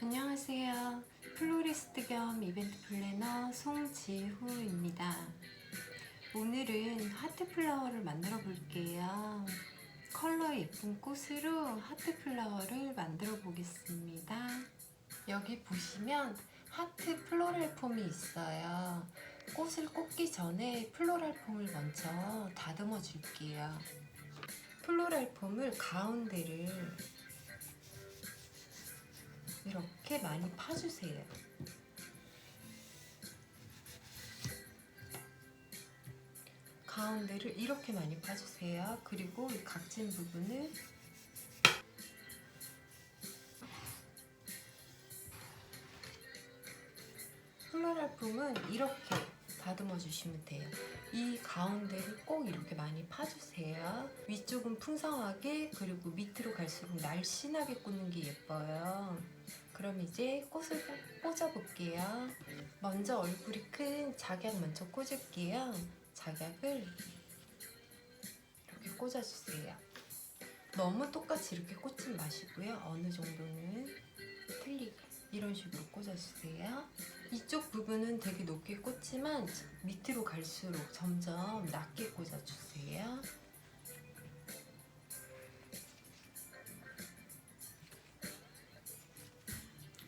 안녕하세요. 플로리스트 겸 이벤트 플래너 송지후입니다. 오늘은 하트 플라워를 만들어 볼게요. 컬러 예쁜 꽃으로 하트 플라워를 만들어 보겠습니다. 여기 보시면 하트 플로럴 폼이 있어요. 꽃을 꽂기 전에 플로럴 폼을 먼저 다듬어 줄게요. 플로럴 폼을 가운데를 이렇게 많이 파주세요. 가운데를 이렇게 많이 파주세요. 그리고 이 각진 부분을 플로럴 폼은 이렇게 다듬어 주시면 돼요. 이 가운데를 꼭 이렇게 많이 파주세요. 위쪽은 풍성하게, 그리고 밑으로 갈수록 날씬하게 꽂는 게 예뻐요. 그럼 이제 꽃을 꽂아 볼게요. 먼저 얼굴이 큰 작약 먼저 꽂을게요. 작약을 이렇게 꽂아주세요. 너무 똑같이 이렇게 꽂지 마시고요. 어느 정도는 틀리게 이런 식으로 꽂아주세요. 이쪽 부분은 되게 높게 꽂지만 밑으로 갈수록 점점 낮게 꽂아주세요.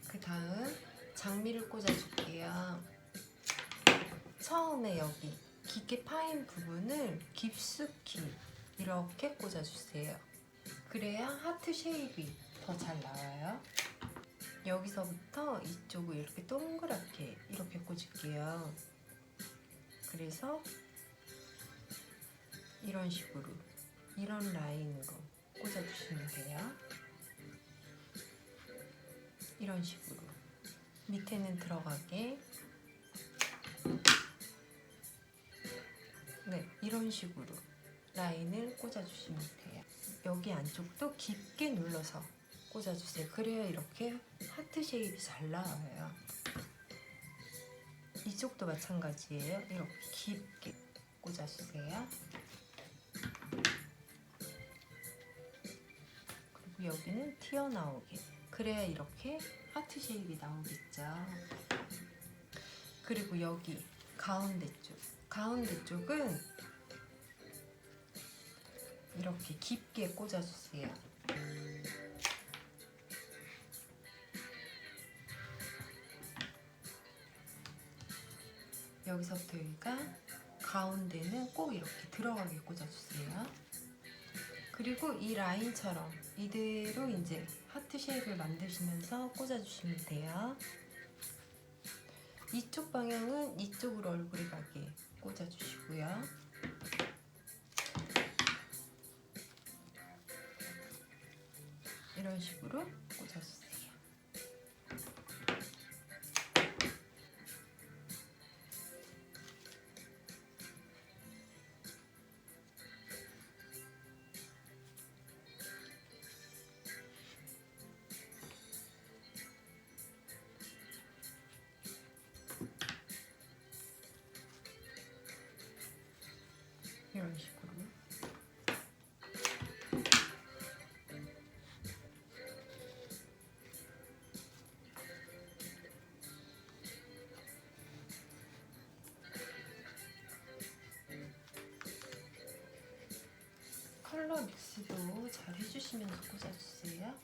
그 다음 장미를 꽂아줄게요. 처음에 여기 깊게 파인 부분을 깊숙이 이렇게 꽂아주세요. 그래야 하트 쉐입이 더 잘 나와요. 여기서부터 이쪽을 이렇게 동그랗게 이렇게 꽂을게요. 그래서 이런 식으로 이런 라인으로 꽂아주시면 돼요. 이런 식으로 밑에는 들어가게, 네, 이런 식으로 라인을 꽂아주시면 돼요. 여기 안쪽도 깊게 눌러서 꽂아주세요. 그래야 이렇게 하트 쉐입이 잘 나와요. 이쪽도 마찬가지예요. 이렇게 깊게 꽂아주세요. 그리고 여기는 튀어나오게, 그래야 이렇게 하트 쉐입이 나오겠죠. 그리고 여기 가운데 쪽은 이렇게 깊게 꽂아주세요. 여기서부터 여기가 가운데는 꼭 이렇게 들어가게 꽂아주세요. 그리고 이 라인처럼 이대로 이제 하트 쉐입을 만드시면서 꽂아주시면 돼요. 이쪽 방향은 이쪽으로 얼굴이 가게 꽂아주시고요. 이런 식으로 꽂아주세요. 이런 식으로. 컬러 믹스도 잘 해주시면서 꽂아주세요.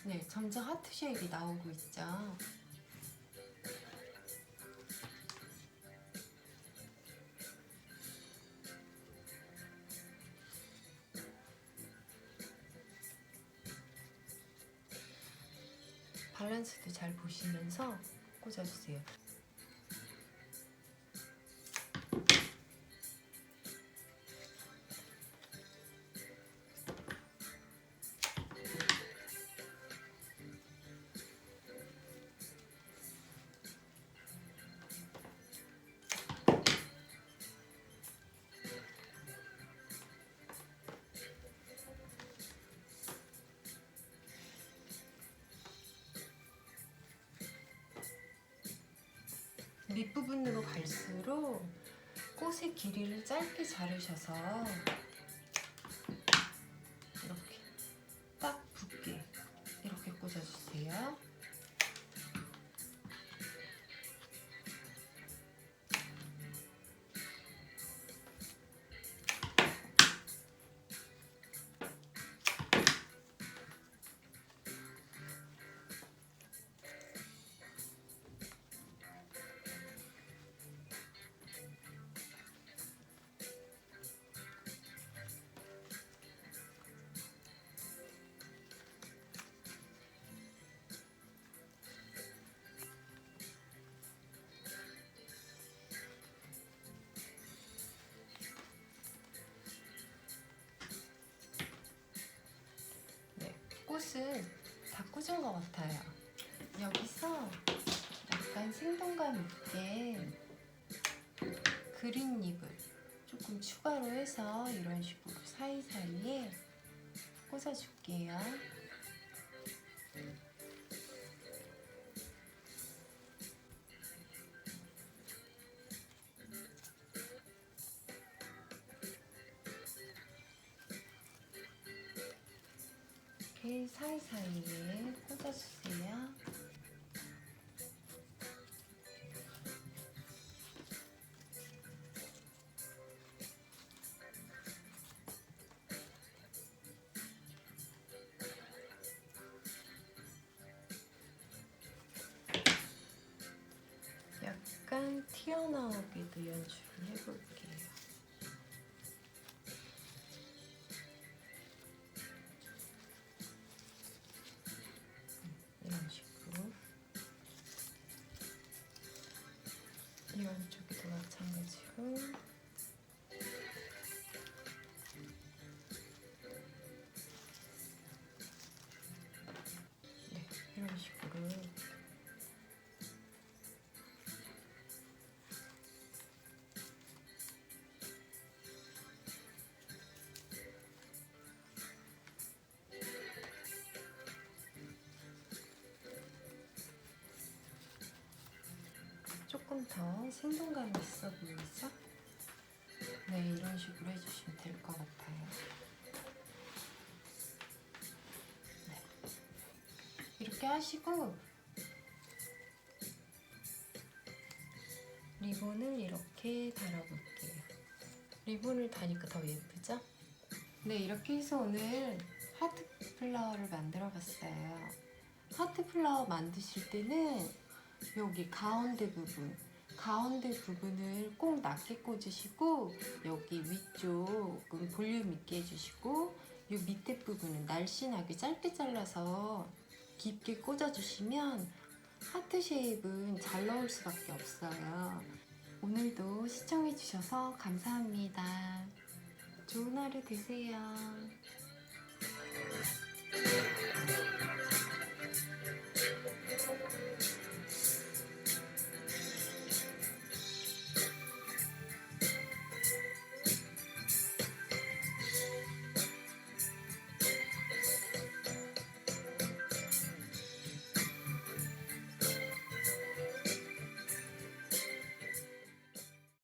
네, 점점 하트 쉐입이 나오고 있죠. 밸런스도 잘 보시면서 꽂아주세요. 밑부분으로 갈수록 꽃의 길이를 짧게 자르셔서 이렇게 딱 붙게 이렇게 꽂아주세요. 꽃은 다 꽂은 것 같아요. 여기서 약간 생동감 있게 그린잎을 조금 추가로 해서 이런 식으로 사이사이에 꽂아줄게요. 이렇게 사이사이에 꽂아주세요. 약간 튀어나오게도 연출을 해볼게요. 이런 식으로. 이런 쪽도 마찬가지로. 네, 이런 식으로. 조금 더 생동감이 있어 보이죠? 네, 이런 식으로 해주시면 될 것 같아요. 네. 이렇게 하시고 리본을 이렇게 달아볼게요. 리본을 다니까 더 예쁘죠? 네, 이렇게 해서 오늘 하트 플라워를 만들어 봤어요. 하트 플라워 만드실 때는 여기 가운데 부분을 꼭 낮게 꽂으시고 여기 위쪽은 볼륨 있게 해주시고 이 밑에 부분은 날씬하게 짧게 잘라서 깊게 꽂아주시면 하트 쉐입은 잘 나올 수밖에 없어요. 오늘도 시청해주셔서 감사합니다. 좋은 하루 되세요.